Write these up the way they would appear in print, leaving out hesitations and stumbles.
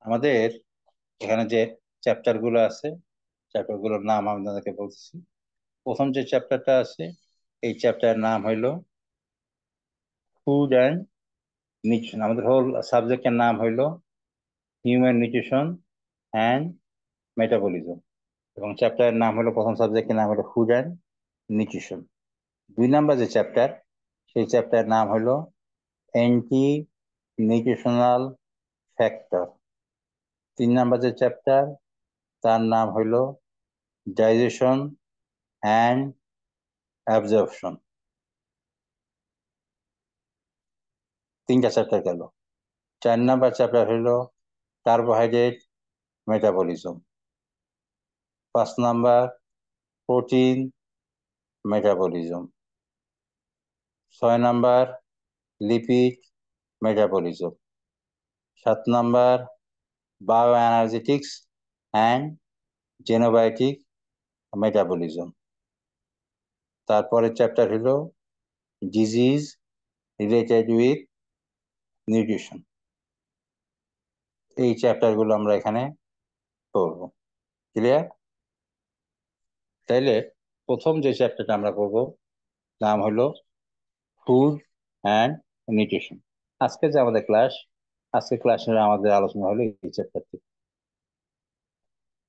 আমাদের এখানে যে চ্যাপ্টার গুলো আছে, চ্যাপ্টার গুলোর নাম আমি আপনাদেরকে বলতেছি। প্রথম যে চ্যাপ্টারটা আছে, এই চ্যাপ্টারের নাম হইলো ফুড অ্যান্ড নিউট্রিশন। আমাদের হোল সাবজেক্টের নাম হইলো হিউম্যান নিউট্রিশন অ্যান্ড মেটাবলিজম। এবং চ্যাপ্টারের নাম হলো, প্রথম সাবজেক্টের নাম হলো ফুড অ্যান্ড নিউট্রিশন। 2 নাম্বার যে চ্যাপ্টার, সেই চ্যাপ্টারের নাম হলো অ্যান্টি নিউট্রিশনাল ফ্যাক্টর। 3 নাম্বার যে চ্যাপ্টার, তার নাম হইলো ডাইজেশন অ্যান্ড অ্যাবজর্পশন। 3টা চ্যাপ্টার গেল। 4 নাম্বার চ্যাপ্টার হইলো carbohydrate metabolism. 5 number protein metabolism. 6 number lipid metabolism. 7 number bio energetics and xenobiotic metabolism. তারপরের চ্যাপ্টার হলো ডিজিজ রিলেটেড উইথ নিউট্রিশন। এই চ্যাপ্টার গুলো আমরা এখানে পড়বো। ক্লিয়ার? তাইলে প্রথম যে চ্যাপ্টারটা আমরা পড়বো, নাম হলো ফুড অ্যান্ড নিউট্রিশন। আজকে যে আমাদের ক্লাস, আজকে ক্লাসের আমাদের আলোচনা হলো এই চ্যাপ্টার থেকে।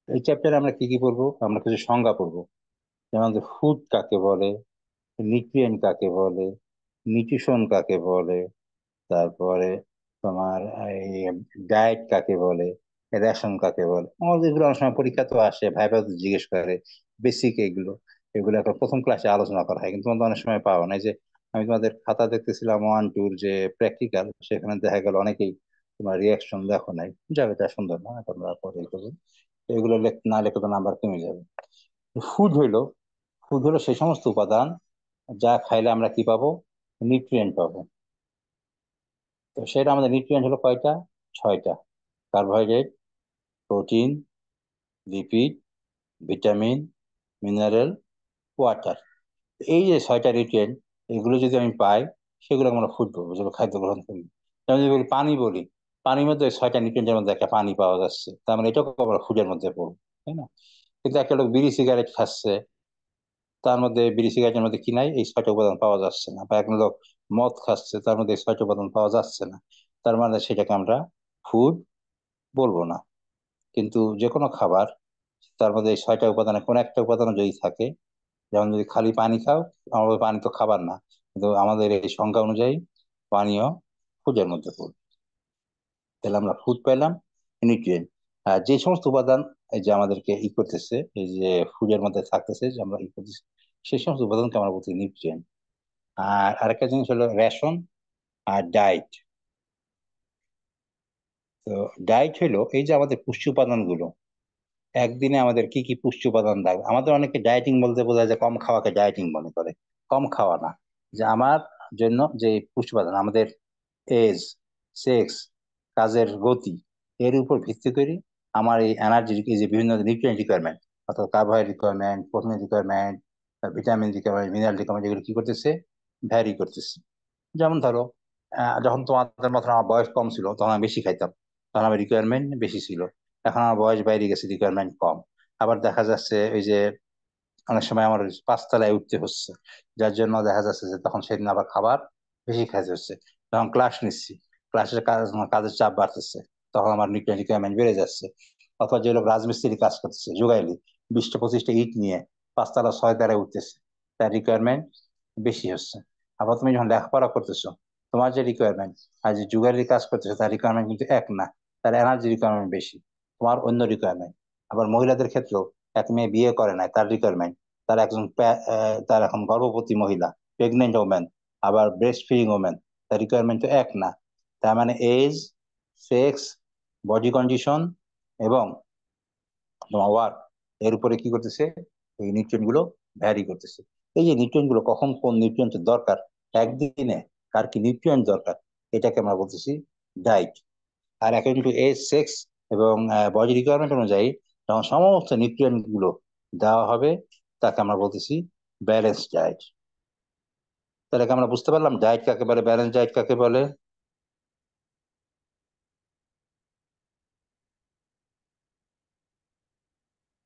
এই চ্যাপ্টারে আমরা কি কি পড়বো? আমরা কিছু সংজ্ঞা পড়বো, যেমন ফুড কাকে বলে, নিউট্রিয়েন্ট কাকে বলে, নিউট্রিশন কাকে বলে, তারপরে তোমার এই ডায়েট কাকে বলে, রেশন কাকে বলে। আমাদের এগুলো অনেক সময় পরীক্ষা তো আসে, ভাইবা তো জিজ্ঞেস করে, বেসিক এগুলো। এগুলো এখন প্রথম ক্লাসে আলোচনা করা হয়, কিন্তু তোমরা অনেক সময় পাওয়া না। এই যে আমি তোমাদের খাতা দেখতেছিলাম 1 2 যে প্র্যাকটিক্যাল, সেখানে দেখা গেল অনেকেই তোমার রিয়াকশন দেখো নাই। যাবে, এটা সুন্দর না, তোমরা পরে ই করবে। তো এগুলো না লেখে তো নাম্বার কমে যাবে। ফুড হইলো, ফুড হলো সেই সমস্ত উপাদান যা খাইলে আমরা কি পাবো? নিউট্রিয়েন্ট পাবো। তো সেটা আমাদের নিউট্রিয়েন্ট হলো কয়টা? 6টা। Carbohydrate, protein, lipid, vitamin, mineral, water. এই যে 6টা নিউট্রিয়েন্ট, এগুলো যদি আমি পাই, সেগুলো আমরা ফুড বলবো, যেগুলো খাদ্য গ্রহণ করি। যেমন যদি বলি পানি, বলি পানির মধ্যে 6টা নিউট্রিয়েন্টের মধ্যে একটা পানি পাওয়া যাচ্ছে, তার মানে এটাও আমরা ফুডের মধ্যে পড়বো, তাই না? কিন্তু একটা লোক বিড়ি সিগারেট খাচ্ছে, তার মধ্যে বিড়ি সিগারেটের মধ্যে কি নাই? এই 6টা উপাদান পাওয়া যাচ্ছে না। বা এক লোক মদ খাচ্ছে, তার মধ্যে এই 6টা উপাদান পাওয়া যাচ্ছে না। তার মানে সেটাকে আমরা ফুড বলবো না। কিন্তু যে কোনো খাবার, তার মধ্যে এই 6টা উপাদানের কোন একটা উপাদান যদি থাকে, যেমন যদি খালি পানি খাও, আমাদের পানি তো খাবার না, কিন্তু আমাদের এই সংজ্ঞা অনুযায়ী পানীয় ফুডের মধ্যে পড়বে। তাহলে আমরা ফুড পেলাম, নিউট্রিয়েন্ট। আর যে সমস্ত উপাদান এই যে আমাদেরকে ই করতেছে, এই যে ফুডের মধ্যে থাকতেছে, যে আমরা ই করতেছি, সেই সমস্ত উপাদানকে আমরা বলছি নিউট্রিয়েন্ট। আর আরেকটা জিনিস হলো রেশন আর ডায়েট। তো ডায়েট হলো এই যে আমাদের পুষ্টি উপাদানগুলো, একদিনে আমাদের কি কি পুষ্টি উপাদান লাগবে। আমাদের অনেকে ডায়েটিং বলতে বোঝায় যে কম খাওয়াকে ডায়েটিং মনে করে। কম খাওয়া না, যে আমার জন্য যে পুষ্টি উপাদান, আমাদের এজ, সেক্স, কাজের গতি, এর উপর ভিত্তি করে আমার এই এনার্জি, এই যে বিভিন্ন নিউট্রিয়েন্ট রিকোয়ারমেন্ট, অর্থাৎ carbohydrate requirement, protein requirement, vitamin requirement, mineral requirement, এগুলো কি করতেছে? ভ্যারি করতেছে। যেমন ধরো, যখন তোমাদের মতন আমার বয়স কম ছিল, তখন আমি বেশি খাইতাম, তখন আমার রিকোয়ারমেন্ট বেশি ছিল। এখন আমার বয়স বাইরে গেছে, রিকোয়ারমেন্ট কম। আবার দেখা যাচ্ছে ওই যে অনেক সময় আমার ওই 5 তলায় উঠতে হচ্ছে, যার জন্য দেখা যাচ্ছে যে তখন সেদিন আবার খাবার বেশি খাইতে হচ্ছে। যখন ক্লাস নিচ্ছি, ক্লাসের কাজের চাপ বাড়তেছে, তখন আমার নিউট্রিয়েন্ট রিকোয়ারমেন্ট বেড়ে যাচ্ছে। অথবা যে লোক রাজমিস্ত্রি কাজ করতেছে, যোগাইলি 20টা 25টা ইট নিয়ে 5 তলা 6 তলায় উঠতেছে, তার রিকোয়ারমেন্ট বেশি হচ্ছে। আবার তুমি যখন লেখাপড়া করতেছো, তোমার যে রিকোয়ারমেন্ট আর যে যুগালি কাজ করতেছে, তার রিকোয়ারমেন্ট কিন্তু এক না। তার এনার্জি রিকোয়ারমেন্ট বেশি, তোমার অন্য রিকোয়ারমেন্ট। আবার মহিলাদের ক্ষেত্রেও, এক মেয়ে বিয়ে করে নাই, তার রিকোয়ারমেন্ট, তার একজন তার এখন গর্ভবতী মহিলা, প্রেগনেন্ট ওমেন, আবার ব্রেস্ট ফিডিং ওমেন, তার রিকোয়ারমেন্ট তো এক না। তার মানে এজ, সেক্স, বডি কন্ডিশন এবং তোমার ওয়ার্ক, এর উপরে কি করতেছে? এই নিউট্রিয়েন্ট গুলো ভ্যারি করতেছে। এই যে নিউট্রিয়েন্ট গুলো কখন কোন নিউট্রিয়েন্টের দরকার, একদিনে কার কি নিউট্রিয়েন্ট দরকার, এটাকে আমরা বলতেছি ডাইট। আর অ্যাকর্ডিং টু এজ, সেক্স এবং বডি রিকোয়ারমেন্ট অনুযায়ী যখন সমস্ত নিউট্রিয়েন্ট গুলো দেওয়া হবে, তাকে আমরা বলতেছি ব্যালেন্স ডায়েট। তাহলে কি আমরা বুঝতে পারলাম ডায়েট কাকে বলে, ব্যালেন্স ডায়েট কাকে বলে?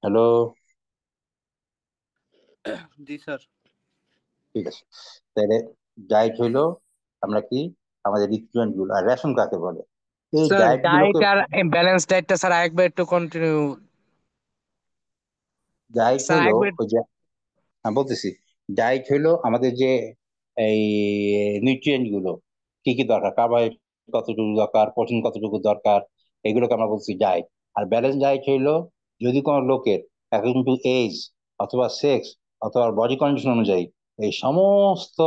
হ্যালো। জি স্যার। ঠিক আছে, তাহলে ডায়েট হইলো আমরা কি আমাদের রিকোয়ারমেন্ট গুলো, আর রেশন কাকে বলে? এই স্যার ডায়েট ডায়েট গুলোকে, আর ব্যালেন্স ডায়েটটা স্যার আরেকবার একটু কন্টিনিউ। ডায়েট স্যার হইলো আরেকবার। ওই যে আমি বলতেছি, ডায়েট হইলো আমাদের যে এই নিউট্রিয়েন্ট গুলো কি কি দরকার, কার্বোহাইড্রেট কতটুকু দরকার, প্রোটিন কতটুকু দরকার, এগুলোকে আমরা বলছি ডায়েট। আর ব্যালেন্স ডায়েট হইলো যদি কোনো লোকের অ্যাকর্ডিং টু এজ অথবা সেক্স অথবা বডি কন্ডিশন অনুযায়ী এই সমস্ত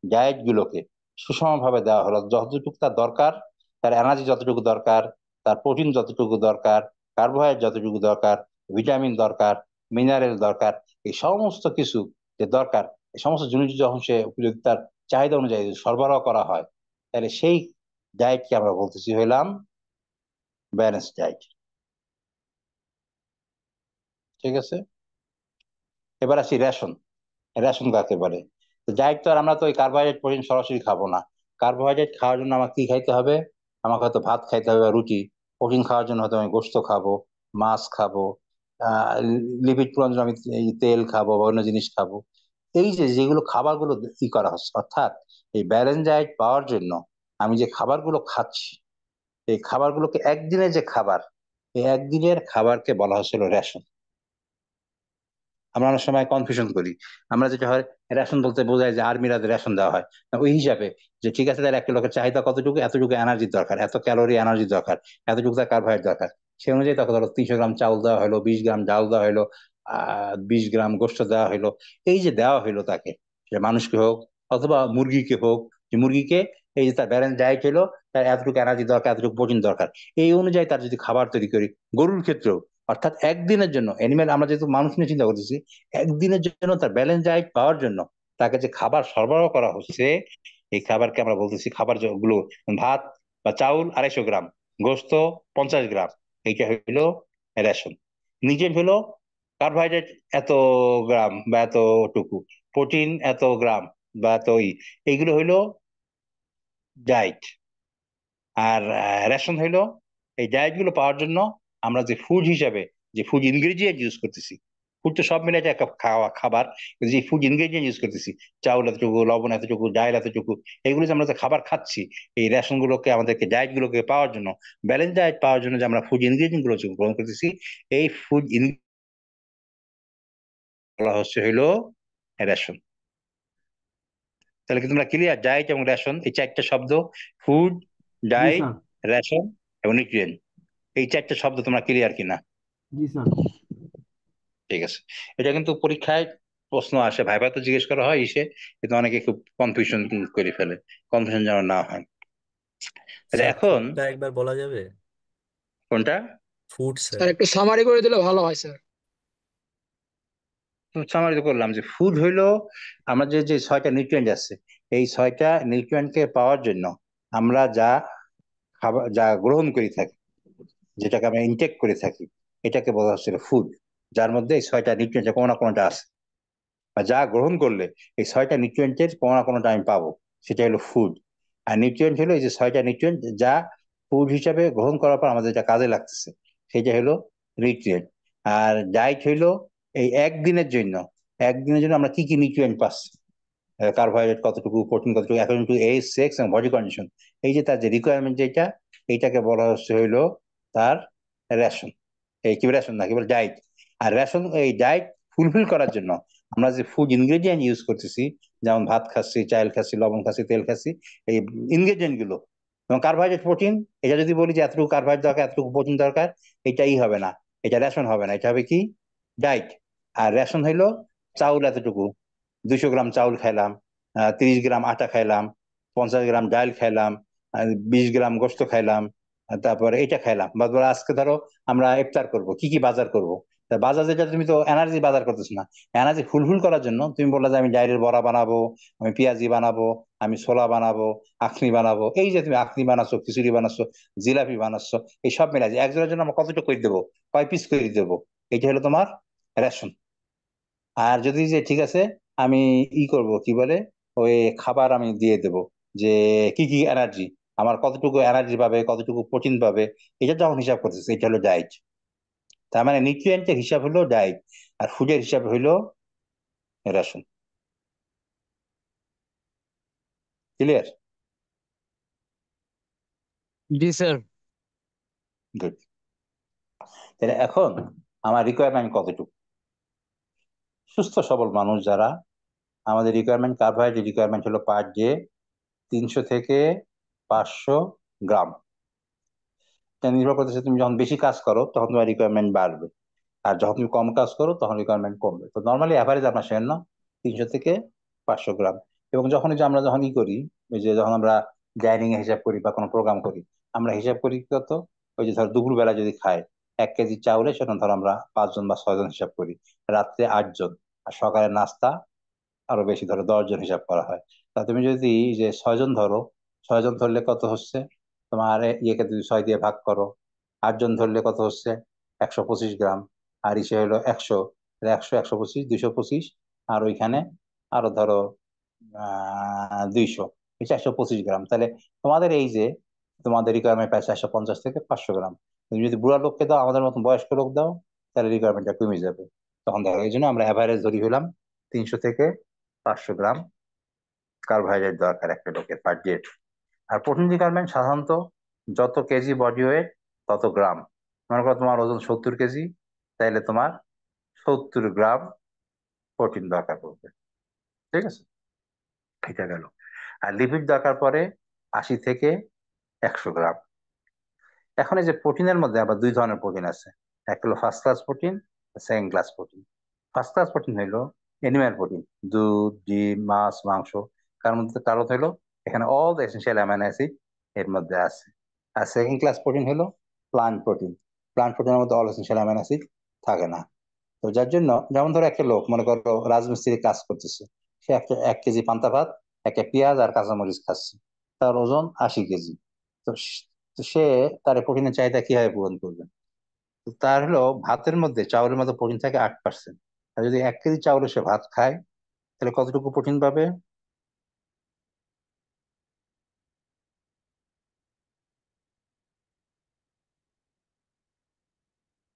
ডায়েট গুলোকে সুষমভাবে দেওয়া হলো, যতটুকু তার দরকার, তার এনার্জি যতটুকু দরকার, তার প্রোটিন যতটুকু দরকার, কার্বোহাইড্রেট যতটুকু দরকার, ভিটামিন দরকার, মিনারেল দরকার, এই সমস্ত কিছু যে দরকার, এই সমস্ত জিনিস যখন সে যদি তার চাহিদা অনুযায়ী যদি সরবরাহ করা হয়, তাহলে সেই ডায়েটকে আমরা বলতেছি হইলাম ব্যালেন্স ডায়েট। ঠিক আছে, এবার আসি রেশন। রেশন কাকে বলে? তো ডায়েট তো আর আমরা তো ওই কার্বোহাইড্রেট প্রোটিন সরাসরি খাবো না। কার্বোহাইড্রেট খাওয়ার জন্য আমাকে কি খাইতে হবে? আমাকে হয়তো ভাত খাইতে হবে বা রুটি। প্রোটিন খাওয়ার জন্য হয়তো আমি গোশত খাবো, মাছ খাবো, আহ লিপিড পূরণের জন্য আমি এই তেল খাবো বা অন্য জিনিস খাবো। এই যে যেগুলো খাবারগুলো ই করা হচ্ছে, অর্থাৎ এই ব্যালেন্স ডায়েট পাওয়ার জন্য আমি যে খাবারগুলো খাচ্ছি, এই খাবারগুলোকে একদিনের যে খাবার, এই একদিনের খাবারকে বলা হচ্ছিল রেশন। আমরা অনেক সময় কনফিউশন করি। আমরা যেটা হয়, রেশন বলতে বোঝায় যে আর্মিরা রেশন দেওয়া হয়, না ওই হিসাবে যে ঠিক আছে তাহলে একটা লোকের চাহিদা কতটুকু, এতটুকু এনার্জি দরকার, এত ক্যালোরি এনার্জি দরকার, এতটুকু তার কার্বোহাইড্রেট দরকার। সে অনুযায়ী তখন ধরো 300 গ্রাম চাউল দেওয়া হলো, 20 গ্রাম ডাল দেওয়া হলো, 20 গ্রাম গোশত দেওয়া হলো। এই যে দেওয়া হলো তাকে, সে মানুষকে হোক অথবা মুরগিকে হোক, যে মুরগিকে এই যে তার ব্যালেন্স ডায়েট হলো, তার এতটুকু এনার্জি দরকার, এতটুকু প্রোটিন দরকার, এই অনুযায়ী তার যদি খাবার তৈরি করি। গরুর ক্ষেত্রেও, অর্থাৎ একদিনের জন্য অ্যানিমেল, আমরা যেহেতু মানুষ নিয়ে চিন্তা করতেছি, একদিনের জন্য তার ব্যালেন্স ডায়েট পাওয়ার জন্য তাকে যে খাবার সরবরাহ করা হচ্ছে, এই খাবারকে আমরা বলতেছি খাবার গুলো। ভাত বা চাউল 250 গ্রাম, গোস্ত 50 গ্রাম, এইটা হইলো রেশন। নিজের হলো কার্বোহাইড্রেট এত গ্রাম বা এতটুকু, প্রোটিন এত গ্রাম বা এত এইগুলো হইলো ডায়েট। আর রেশন হইলো এই ডায়েট গুলো পাওয়ার জন্য আমরা যে ফুড হিসাবে যে ফুড ইনগ্রেডিয়েন্ট ইউজ করতেছি। ফুড তো সব মিলে একটা খাওয়া খাবার, কিন্তু যে ফুড ইনগ্রেডিয়েন্ট ইউজ করতেছি, চাউল এতটুকু, লবণ এতটুকু, ডাল এতটুকু, এইগুলো যে আমরা যে খাবার খাচ্ছি, এই রেশন গুলোকে আমাদেরকে ডায়েট গুলোকে পাওয়ার জন্য, ব্যালেন্স ডায়েট পাওয়ার জন্য যে আমরা ফুড ইনগ্রেডিয়েন্ট গুলো যে গ্রহণ করতেছি, এই ফুড বলা হচ্ছে হইলো রেশন। তাহলে কি তোমরা ক্লিয়ার? ডায়েট এবং রেশন এই চারটা শব্দ, ফুড, জি ডায়েট, স্যার। রেশন এবং নিউট্রিয়েন্ট, এই চারটা শব্দ তোমরা ক্লিয়ার কিনা? জি স্যার। ঠিক আছে। এটা কিন্তু পরীক্ষায় প্রশ্ন আসে, ভাইবা তো জিজ্ঞেস করা হয় ইসে, কিন্তু অনেকে খুব কনফিউশন করে ফেলে। কনফিউশন যেন না হয়। তাহলে স্যার এখন ফুডটা একবার বলা যাবে? কোনটা? Food sir. স্যার একটু সামারি করে দিলে ভালো হয় স্যার। সামারি করলাম যে ফুড হইলো আমরা যে যে 6টা নিউট্রিয়েন্ট আছে, এই 6টা নিউট্রিয়েন্টকে পাওয়ার জন্য আমরা যা খাবার যা গ্রহণ করে থাকি, যেটাকে আমরা ইনটেক করে থাকি, এটাকে বলা হচ্ছে ফুড। যার মধ্যে এই 6টা নিউট্রিয়েন্ট কোনো না কোনোটা আছে, বা যা গ্রহণ করলে এই 6টা নিউট্রিয়েন্টের কোনো না কোনোটা আমি পাবো, সেটা হলো ফুড। আর নিউট্রিয়েন্ট হলো এই যে 6টা নিউট্রিয়েন্ট যা ফুড হিসাবে গ্রহণ করার পর আমাদের যা কাজে লাগতেছে, সেটা হলো নিউট্রিয়েন্ট। আর ডায়েট হইলো এই একদিনের জন্য, একদিনের জন্য আমরা কি কি নিউট্রিয়েন্ট পাচ্ছি, কার্বোহাইড্রেট কতটুকু, প্রোটিন কতটুকু, অ্যাকর্ডিং টু এজ, সেক্স এবং বডি কন্ডিশন, এই যে তার যে রিকোয়ারমেন্ট যেটা, এইটাকে বলা হচ্ছে হইলো তার রেশন। এই কি রেশন না, কি বলে ডায়েট। আর রেশন, এই ডায়েট ফুলফিল করার জন্য আমরা যে ফুড ইনগ্রেডিয়েন্ট ইউজ করতেছি, যেমন ভাত খাচ্ছি, চাল খাচ্ছি, লবণ খাচ্ছি, তেল খাচ্ছি, এই ইনগ্রেডিয়েন্ট গুলো এবং কার্বোহাইড্রেট, প্রোটিন, এটা যদি বলি যে এতটুকু কার্বোহাইড্রেট দরকার, এতটুকু প্রোটিন দরকার, এটাই হবে না, এটা রেশন হবে না, এটা হবে কি ডায়েট। আর রেশন হইলো চাউল এতটুকু, 200 গ্রাম চাউল খাইলাম, 30 গ্রাম আটা খাইলাম, 50 গ্রাম ডাল খাইলাম, 20 গ্রাম গোস্ত খাইলাম, তারপরে এটা খাইলাম। বা ধরো আজকে ধরো আমরা ইফতার করব, কি কি বাজার করব, তা বাজার যেটা, তুমি তো এনার্জি বাজার করতেছ না। এনার্জি ফুলফিল করার জন্য তুমি বললা যে আমি ডাইরের বড়া বানাবো, আমি পেঁয়াজি বানাবো, আমি ছোলা বানাবো, আখনি বানাবো। এই যে তুমি আখনি বানাচ্ছো, খিচুড়ি বানাচ্ছো, জিলাপি বানাচ্ছো, এই সব মিলাই যে একজনের জন্য আমরা কতটুকু করে দেবো, কয় পিস করে দেবো, এটা হলো তোমার রেশন। আর যদি যে ঠিক আছে আমি করব কি বলে, ওই খাবার আমি দিয়ে দেব, যে কি কি এনার্জি, আমার কতটুকু এনার্জি পাবে, কতটুকু প্রোটিন পাবে, এটা যখন হিসাব করতেছে, এটা হলো ডায়েট। তার মানে নিউট্রিয়েন্টের হিসাব হলো ডায়েট, আর ফুডের হিসাব হলো রেশন। ক্লিয়ার? জি স্যার। গুড। তাহলে এখন আমার রিকোয়ারমেন্ট কতটুকু? সুস্থ সবল মানুষ যারা, আমাদের রিকোয়ারমেন্ট, কার্বোহাইড্রেট রিকোয়ারমেন্ট হলো পার ডে 300 থেকে 500 গ্রাম। এটা নির্ভর করতেছে তুমি যখন বেশি কাজ করো তখন তোমার রিকোয়ারমেন্ট বাড়বে, আর যখন তুমি কম কাজ করো তখন রিকোয়ারমেন্ট কমবে। তো নর্মালি অ্যাভারেজ আমরা সেন না 300 থেকে 500 গ্রাম। এবং যখন এই যে আমরা যখন করি, ওই যে যখন আমরা ডাইনিং এ হিসাব করি বা কোনো প্রোগ্রাম করি, আমরা হিসাব করি কত, ওই যে ধর দুপুরবেলা যদি খায় 1 কেজি চাউলে, সেটা ধর আমরা 5 জন বা 6 জন হিসাব করি, রাত্রে 8 জন, আর সকালে নাস্তা আরো বেশি, ধরো 10 জন হিসাব করা হয়। তা তুমি যদি যে 6 জন ধরো, 6 জন ধরলে কত হচ্ছে তোমার, ইয়েকে যদি 6 দিয়ে ভাগ করো, 8 জন ধরলে কত হচ্ছে 125 গ্রাম। আর ইসে হলো 100, 100 125 225, আর ওইখানে আরো ধরো 200, 425 গ্রাম। তাহলে তোমাদের এই যে তোমাদের রিকোয়ারমেন্ট প্রায় 450 থেকে 500 গ্রাম। তুমি যদি বুড়া লোককে দাও, আমাদের মতন বয়স্ক লোক দাও, তাহলে রিকোয়ারমেন্টটা কমে যাবে। তখন দেখো, এই জন্য আমরা অ্যাভারেজ ধরি হলাম 300 থেকে 500 গ্রাম কার্বোহাইড্রেট দরকার একটা লোকের পার ডে। আর প্রোটিন রিকোয়ারমেন্ট সাধারণত যত কেজি বডি ওয়েট তত গ্রাম। মনে করো তোমার ওজন 70 কেজি, তাইলে তোমার 70 গ্রাম প্রোটিন দরকার পড়বে। ঠিক আছে, এটা গেল। আর লিপিড দরকার পড়ে 80 থেকে 100 গ্রাম। এখন এই যে প্রোটিনের মধ্যে আবার দুই ধরনের প্রোটিন আছে, এক হলো first class protein, second class protein. First class protein হলো এনিম্যাল প্রোটিন, দুধ, ডিম, মাছ, মাংস। কার মধ্যে কারণ হলো এখানে all the essential amino acid এর মধ্যে আছে। আর সেকেন্ড ক্লাস প্রোটিন হলো প্লান্ট প্রোটিন। প্লান্ট প্রোটিনের মধ্যে অল এসেনশিয়াল অ্যামাইনো অ্যাসিড থাকে না। তো যার জন্য, যেমন ধরো একটা লোক মনে করো রাজমিস্ত্রি কাজ করতেছে, সে একটা 1 কেজি পান্তা ভাত, একটা পেঁয়াজ আর কাঁচামরিচ খাচ্ছে, তার ওজন 80 কেজি। তো তো সে তার প্রোটিনের চাহিদা কিভাবে পূরণ করবে? তো তার হলো ভাতের মধ্যে, চাউলের মধ্যে প্রোটিন থাকে 8%। আর যদি 1 কেজি চাউলে সে ভাত খায়, তাহলে কতটুকু প্রোটিন পাবে?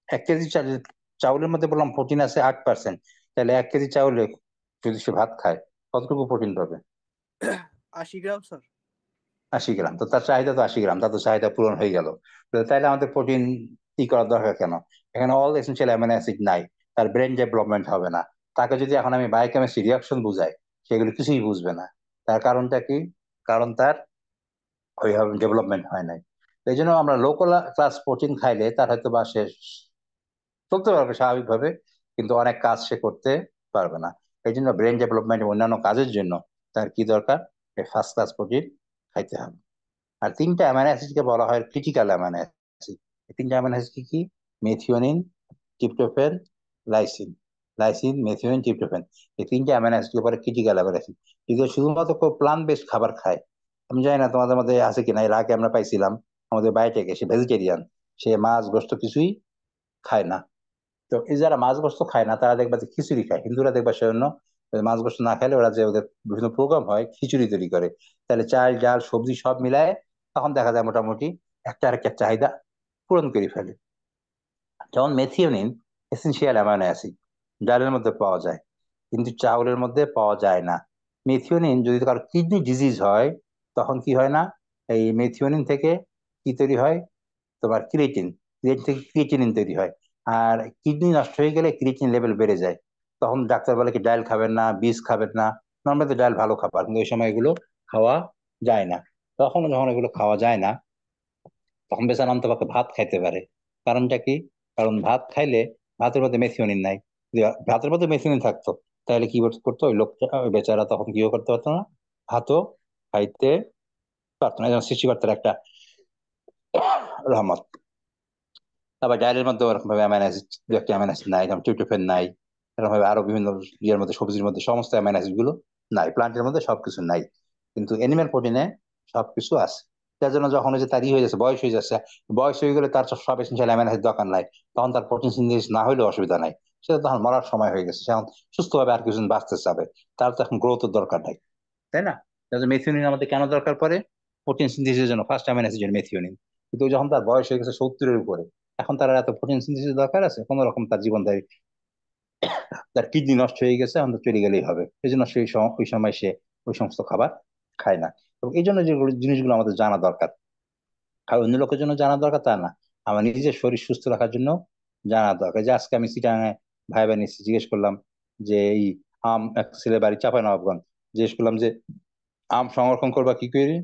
1 কেজি চাউলের মধ্যে বললাম প্রোটিন আছে 8%, তাহলে 1 কেজি চাউলে যদি সে ভাত খায় কতটুকু প্রোটিন পাবে? 80 গ্রাম স্যার। 80 গ্রাম। তো তার চাহিদা তো 80 গ্রাম, তার তো চাহিদা পূরণ হয়ে গেল। তো তাইলে আমাদের প্রোটিন কি করার দরকার কেন? এখানে অল এসেনশিয়াল অ্যামিনো অ্যাসিড নাই, তার ব্রেন ডেভেলপমেন্ট হবে না। তাকে যদি এখন আমি বায়োকেমিস্ট্রি রিয়াকশন বুঝাই, সেগুলো কিছুই বুঝবে না। তার কারণটা কি? কারণ তার ওইভাবে ডেভেলপমেন্ট হয় নাই। তো এই জন্য আমরা লো ক্লাস প্রোটিন খাইলে তার হয়তো বা সে চলতে পারবে স্বাভাবিকভাবে, কিন্তু অনেক কাজ সে করতে পারবে না। এই জন্য ব্রেন ডেভেলপমেন্ট অন্যান্য কাজের জন্য তার কি দরকার? ফার্স্ট ক্লাস প্রোটিন খাইতে হবে। আর 3টা অ্যামাইনো অ্যাসিডকে বলা হয় ক্রিটিক্যাল অ্যামাইনো অ্যাসিড। এই 3টা অ্যামাইনো অ্যাসিড কি কি? Methionine, tryptophan, lysine. Lysine, methionine, tryptophan, এই 3টা অ্যামাইনো অ্যাসিডকে বলে ক্রিটিক্যাল অ্যামাইনো অ্যাসিড। যদি শুধুমাত্র প্লান্ট বেসড খাবার খায়, আমি জানি না তোমাদের মধ্যে আছে কিনা, এর আগে আমরা পাইছিলাম আমাদের বায়োটেকে, সে ভেজিটেরিয়ান, সে মাছ গোস্ত কিছুই খায় না। তো এই যারা মাছ গোস্ত খায় না, তারা দেখবা যে খিচুড়ি খায়। হিন্দুরা দেখবা সেজন্য মাছ গোস্ত না খেলে ওরা যে ওদের বিভিন্ন প্রোগ্রাম হয় খিচুড়ি তৈরি করে, তাহলে চাল ডাল সবজি সব মিলায় তখন দেখা যায় মোটামুটি একটা আরেকটা চাহিদা পূরণ করে ফেলে। যেমন মেথিওনিন এসেনশিয়াল অ্যামাইনো অ্যাসিড, ডালের মধ্যে পাওয়া যায় কিন্তু চাউলের মধ্যে পাওয়া যায় না। মেথিওনিন যদি কারো কিডনি ডিজিজ হয়, তখন কি হয় না, এই মেথিওনিন থেকে কি তৈরি হয়, তোমার ক্রিয়েটিন, ক্রিয়েটিন থেকে ক্রিয়েটিনিন তৈরি হয়। আর কিডনি নষ্ট হয়ে গেলে ক্রিয়েটিন লেভেল বেড়ে যায়। তখন ডাক্তার বলে কি ডাল খাবেন না, বীজ খাবেন না। নর্মালি ডাল ভালো খাবার, কিন্তু ওই সময় এগুলো খাওয়া যায় না। তখন যখন এগুলো খাওয়া যায় না, তখন বেচারা অন্তপক্ষে ভাত খাইতে পারে। কারণটা কি? কারণ ভাত খাইলে ভাতের মধ্যে মেথিওনিন নাই। যদি ভাতের মধ্যে মেথিওনিন থাকতো, তাহলে কি করতো ওই লোকটা, ওই বেচারা তখন কিও করতে পারতো না, ভাতও খাইতে পারতো না। যেমন সৃষ্টিকর্তার একটা রহমত। আবার ডালের মধ্যে ওরকম ভাবে অ্যামাইনো অ্যাসিড, দু একটা অ্যামাইনো অ্যাসিড নাই, যেমন ট্রিপ্টোফ্যান নাই। এরকম ভাবে আরো বিভিন্ন ইয়ের মধ্যে, সবজির মধ্যে সমস্ত অ্যামাইনো অ্যাসিড গুলো নাই, প্লান্টের মধ্যে সবকিছু নাই। কিন্তু এনিম্যাল প্রোটিনে সবকিছু আছে। যার জন্য যখন ওই যে তার হয়ে যাচ্ছে, বয়স হয়ে যাচ্ছে, বয়স হয়ে গেলে তার সব এসেনশিয়াল অ্যামাইনো অ্যাসিড দরকার নাই, তখন তার প্রোটিন সিনথেসিস না হলেও অসুবিধা নাই। সেটা তখন মরার সময় হয়ে গেছে, সে এখন সুস্থভাবে আর কিছুদিন বাঁচতে চাবে, তার তো এখন গ্রোথের দরকার নাই, তাই না? মেথিওনিন আমাদের কেন দরকার পড়ে? প্রোটিন সিনথেসিসের জন্য, ফার্স্ট অ্যামাইনো অ্যাসিড মেথিওনিন। কিন্তু যখন তার বয়স হয়ে গেছে 70-এর উপরে, এখন তার এত প্রোটিন সিনথেসিস দরকার আছে? কোনো রকম তার জীবন তার কিডনি নষ্ট হয়ে গেছে, অন্তত চলে গেলেই হবে, এই জন্য সেই ওই সময় সে ওই সমস্ত খাবার খায় না। এবং এই জন্য যেগুলো জিনিসগুলো আমাদের জানা দরকার। আর অন্য লোকের জন্য জানা দরকার তা না, আমার নিজের শরীর সুস্থ রাখার জন্য জানা দরকার। যে আজকে আমি সিটাঙে ভাই বোন জিজ্ঞেস করলাম যে এই এক ছেলে বাড়ি চাপাই নবাবগঞ্জ, জিজ্ঞেস করলাম যে আম সংরক্ষণ করবা কি করে?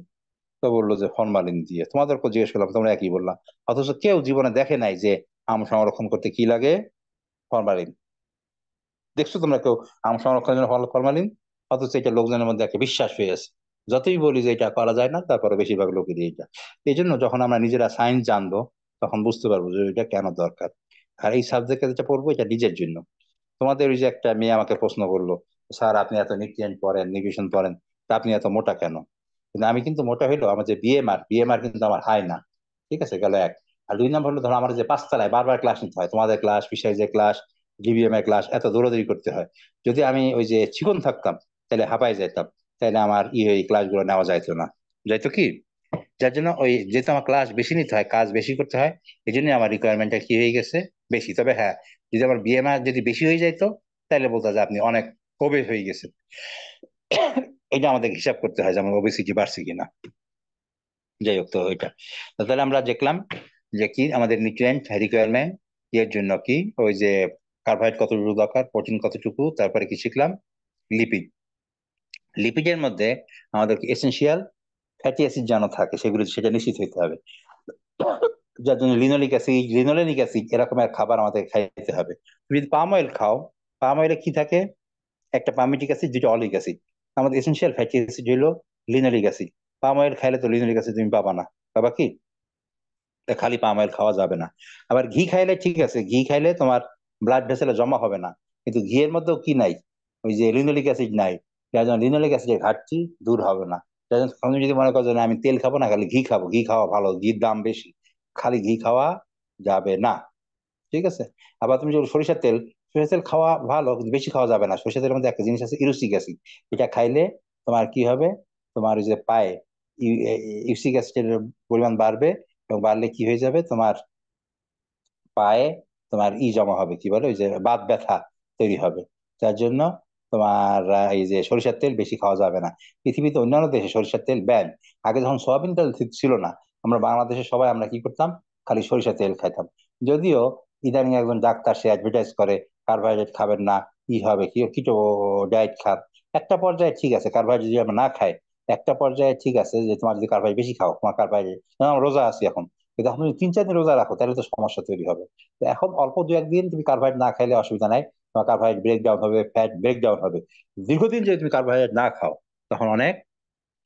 তো বললো যে ফরমালিন দিয়ে। তোমাদেরকে জিজ্ঞেস করলাম, তোমরা একই বললাম। অথচ কেউ জীবনে দেখে নাই যে আম সংরক্ষণ করতে কি লাগে, ফরমালিন। দেখছো তোমরা কেউ আম সংরক্ষণের জন্য ফরমালিন? অথচ এটা লোকজনের মধ্যে একটা বিশ্বাস হয়ে আছে। যতই বলি যে এটা করা যায় না, তারপরে বেশিরভাগ লোকেরই এটা। এই জন্য যখন আমরা নিজেরা সায়েন্স জানবো, তখন বুঝতে পারবো যে এটা কেন দরকার। আর এই সাবজেক্টে যেটা পড়বো, এটা নিজের জন্য। তোমাদের ওই যে একটা মেয়ে আমাকে প্রশ্ন করলো, স্যার আপনি এত নিউট্রিয়েন্ট পড়েন, নিউট্রিশন পড়েন, তা আপনি এত মোটা কেন? কিন্তু আমি কিন্তু মোটা হইলো, আমার যে বিএমআর কিন্তু আমার হাই না। ঠিক আছে, গেল এক। আর দুই নম্বর হলো, ধরো আমার যে পাঁচতলায় বারবার ক্লাস নিতে হয়, তোমাদের ক্লাস, ফিশারিজের ক্লাস, ডিবিএম এর ক্লাস, এত দৌড়াদৌড়ি করতে হয়। যদি আমি ওই যে চিকন থাকতাম, তাহলে হাঁপাই যেতাম, তাহলে আমার এই ক্লাসগুলো নেওয়া যাইতো না। যাইতো কি? যার জন্য ওই যেহেতু আমার ক্লাস বেশি নিতে হয়, কাজ বেশি করতে হয়, এই জন্য আমার রিকোয়ারমেন্টটা কি হয়ে গেছে, বেশি। তবে হ্যাঁ, যদি আমার বিএমআর যদি বেশি হয়ে যাইতো, তাহলে বলতো যে আপনি অনেক ওবে হয়ে গেছেন। এটা আমাদের হিসাব করতে হয় যে আমার ওবেসিটি বাড়ছে কিনা। যাই হোক, তো ওইটা। তো তাহলে আমরা দেখলাম যে কি আমাদের নিউট্রিয়েন্ট রিকোয়ারমেন্ট, এর জন্য কি ওই যে কার্বোহাইড্রেট কতটুকু দরকার, প্রোটিন কতটুকু, তারপরে কি শিখলাম, লিপিড। লিপিডের মধ্যে আমাদের এসেনশিয়াল ফ্যাটি অ্যাসিড যেন থাকে, সেগুলো সেটা নিশ্চিত হইতে হবে। যার জন্য লিনোলেনিক অ্যাসিড এরকমের খাবার আমাদের খাইতে হবে। তুমি যদি পাম অয়েল খাও, পাম অয়েলে কি থাকে? একটা পামিটিক অ্যাসিড, দুটো অলিক অ্যাসিড। আমাদের এসেনশিয়াল ফ্যাটি অ্যাসিড হলো লিনোলিক অ্যাসিড। পাম অয়েল খাইলে তো লিনোলিক অ্যাসিড তুমি পাবা না। পাবা কি? তা খালি পাম অয়েল খাওয়া যাবে না। আবার ঘি খাইলে ঠিক আছে, ঘি খাইলে তোমার ব্লাড ভেসেলে জমা হবে না। কিন্তু ঘিয়ের মধ্যেও কি নাই? ওই যে লিনোলিক অ্যাসিড নাই। যার জন্য লিনোলিক অ্যাসিডের ঘাটতি দূর হবে না। যার জন্য তুমি যদি মনে করো যে না, আমি তেল খাবো না, খালি ঘি খাবো, ঘি খাওয়া ভালো, ঘির দাম বেশি, খালি ঘি খাওয়া যাবে না। ঠিক আছে? আবার তুমি যদি সরিষার তেল খাওয়া ভালো, কিন্তু বেশি খাওয়া যাবে না। সরিষার তেলের মধ্যে একটা জিনিস আছে, ইউরিক অ্যাসিড। এটা খাইলে তোমার কি হবে? তোমার ওই যে পায়ে ইউরিক অ্যাসিডের পরিমাণ বাড়বে, এবং বাড়লে কি হয়ে যাবে তোমার পায়ে, তোমার জমা হবে, কি বলে, ওই যে বাত ব্যথা তৈরি হবে। যার জন্য তোমার এই যে সরিষার তেল বেশি খাওয়া যাবে না। পৃথিবীতে অন্যান্য দেশে সরিষার তেল ব্যান। আগে যখন সয়াবিন তেল ছিল না, আমরা বাংলাদেশে সবাই আমরা কি করতাম, খালি সরিষার তেল খাইতাম। যদিও ইদানিং একজন ডাক্তার সে অ্যাডভার্টাইজ করে কার্বোহাইড্রেট খাবেন না, কি হবে, কি কিটো ডায়েট খান। একটা পর্যায়ে ঠিক আছে, কার্বোহাইড্রেট যদি আমরা না খাই, একটা পর্যায়ে ঠিক আছে যে তোমার যদি কার্বোহাইড্রেট বেশি খাও, তোমার কার্বোহাইড্রেট, রোজা আছি এখন, কিন্তু এখন যদি 3-4 দিন রোজা রাখো, তাহলে তো সমস্যা তৈরি হবে। তো এখন অল্প 2-1 দিন তুমি কার্বোহাইড্রেট না খাইলে অসুবিধা নাই, তোমার কার্বোহাইড্রেট ব্রেক ডাউন হবে, ফ্যাট ব্রেক ডাউন হবে। দীর্ঘদিন যদি তুমি কার্বোহাইড্রেট না খাও, তখন অনেক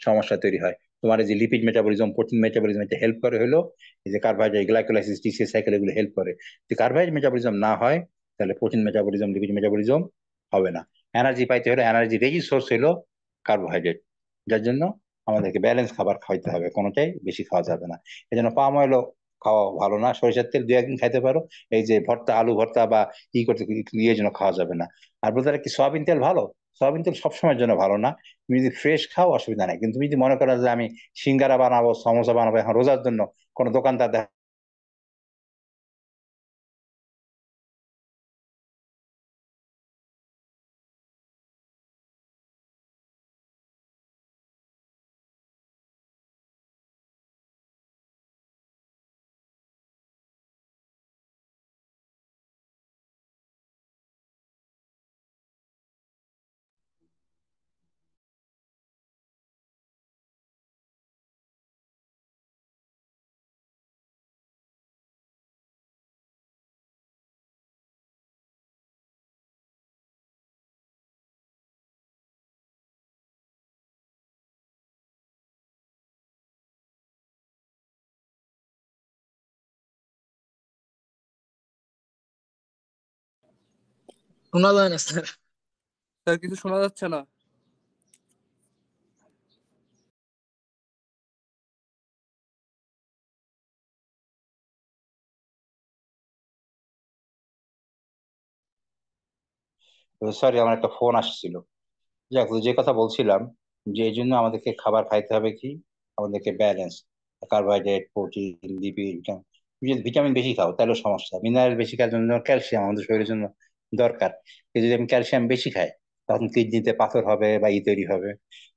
সমস্যা তৈরি হয়। তোমার এই যে লিপিড মেটাবলিজম, প্রোটিন মেটাবলিজম, এটা হেল্প করে হলো এই যে কার্বোহাইড্রেট, গ্লাইকোলাইসিস, টিসিএস সাইকেল, এগুলো হেল্প করে। যদি কার্বোহাইড্রেট মেটাবলিজম না হয়, তাহলে প্রোটিন মেটাবলিজম, লিপিড মেটাবলিজম হবে না। এনার্জি পাইতে হলে এনার্জি রেজি সোর্স হলো কার্বোহাইড্রেট। যার জন্য আমাদেরকে ব্যালেন্স খাবার খাইতে হবে, কোনোটাই বেশি খাওয়া যাবে না। এই জন্য পাম অয়েলও খাওয়া ভালো না, সরিষার তেল 2-1 দিন খাইতে পারো। এই যে ভর্তা, আলু ভর্তা বা করতে, ইয়ে জন্য খাওয়া যাবে না। আর বলতে কি সয়াবিন তেল ভালো? সয়াবিন তেল সবসময়ের জন্য ভালো না। তুমি যদি ফ্রেশ খাও অসুবিধা নাই, কিন্তু তুমি যদি মনে করো যে আমি সিঙ্গারা বানাবো, সমোসা বানাবো এখন রোজার জন্য, কোনো দোকানদার শোনা যায় না স্যার। স্যার কিছু শোনা যাচ্ছে না। সরি, আমার একটা ফোন আসছিল। যাক, তো যে কথা বলছিলাম, যে এই জন্য আমাদেরকে খাবার খাইতে হবে কি, আমাদেরকে ব্যালেন্স, কার্বোহাইড্রেট, প্রোটিন, লিপিড, তুমি যদি ভিটামিন বেশি খাও তাহলে সমস্যা, মিনারেল বেশি খাওয়ার জন্য ক্যালসিয়াম আমাদের শরীরের জন্য দরকার। যদি আমি ক্যালসিয়াম বেশি খাই তখন কিডনিতে পাথর হবে বা তৈরি হবে।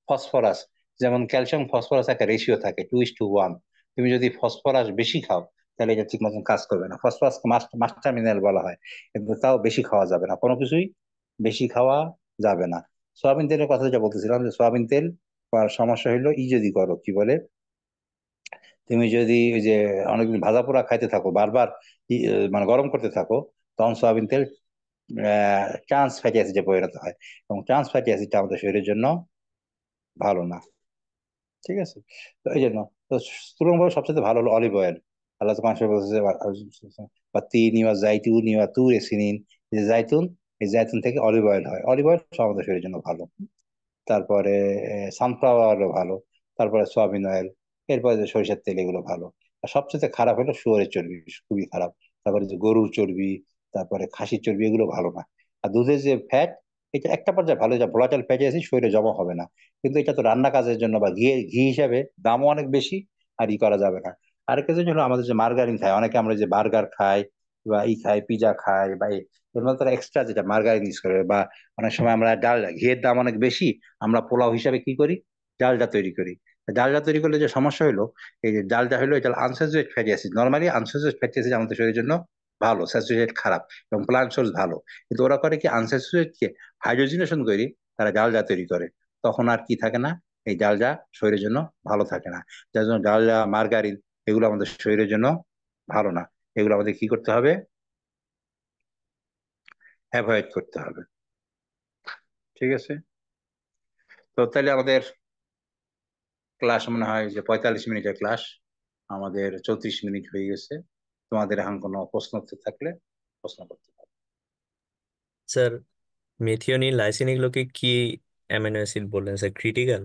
ফসফরাস, যেমন ক্যালসিয়াম ফসফরাস একটা রেশিও থাকে 2:1। তুমি যদি ফসফরাস বেশি খাও তাহলে এটা ঠিক মতন কাজ করবে না। ফসফরাস মাস্টার মিনারেল বলা হয়, কিন্তু তাও বেশি খাওয়া যাবে না, কোনো কিছুই বেশি খাওয়া যাবে না। সয়াবিন তেলের কথা যেটা বলতেছিলাম, যে সয়াবিন তেল করার সমস্যা হইলো যদি করো কি বলে, তুমি যদি ওই যে অনেকদিন ভাজা পোড়া খাইতে থাকো বারবার, মানে গরম করতে থাকো, তখন সয়াবিন তেল ট্রান্স ফ্যাটি অ্যাসিডে পরিণত হয়, এবং ট্রান্স ফ্যাটি অ্যাসিডটা আমাদের শরীরের জন্য ভালো না। ঠিক আছে? তো এই জন্য তো তুলনামূলক সবচেয়ে ভালো হলো অলিভ অয়েল। আল্লাহ তো মানুষের বলছে বা তিন ইয়া জাইতুন ইয়া তুর সিনিন, যে জাইতুন, এই জাইতুন থেকে অলিভ অয়েল হয়, অলিভ অয়েল আমাদের শরীরের জন্য ভালো। তারপরে সানফ্লাওয়ারও ভালো। তারপরে সয়াবিন অয়েল, এরপরে যে সরিষার তেল, এগুলো ভালো। আর সবচেয়ে খারাপ হলো শুয়োরের চর্বি, খুবই খারাপ। তারপরে যে গরুর চর্বি, তারপরে খাসির চর্বি, এগুলো ভালো না। আর দুধের যে ফ্যাট, এটা একটা পর্যায়ে ভালো, যা ভোলাটাইল ফ্যাটি আছে শরীরে জমা হবে না, কিন্তু এটা তো রান্না কাজের জন্য বা ঘি ঘি হিসাবে দামও অনেক বেশি, আর করা যাবে না। আরেকটা জিনিস হলো আমাদের যে মার্গারিন খাই অনেকে, আমরা যে বার্গার খাই বা খাই, পিজা খাই বা এর মধ্যে তারা এক্সট্রা যেটা মার্গারিন ইউজ করে, বা অনেক সময় আমরা ডাল, ঘিয়ের দাম অনেক বেশি, আমরা পোলাও হিসাবে কি করি, ডালটা তৈরি করি। ডালটা তৈরি করলে যে সমস্যা হলো, এই যে ডালটা হলো এটা unsaturated fatty acid. Normally unsaturated fatty acid আমাদের শরীরের জন্য ভালো, স্যাচুরেটেড খারাপ, এবং প্লান্ট সোর্স ভালো। কিন্তু ওরা করে কি, আনস্যাচুরেটেড কে হাইড্রোজেনেশন করি, তারা ডালডা তৈরি করে। তখন আর কি থাকে না, এই ডালডা শরীরের জন্য ভালো থাকে না। যার জন্য ডালডা, মার্গারিন, এগুলো আমাদের শরীরের জন্য ভালো না। এগুলো আমাদের কি করতে হবে, অ্যাভয়েড করতে হবে। ঠিক আছে? তো তাহলে আমাদের ক্লাস মনে হয় যে 45 মিনিটের ক্লাস, আমাদের 34 মিনিট হয়ে গেছে। তোমাদের এখন কোনো প্রশ্ন উত্তর থাকলে প্রশ্ন করতে পারো। স্যার, মেথিওনিন লাইসিন এগুলোকে কি অ্যামিনো অ্যাসিড বললেন স্যার, ক্রিটিক্যাল?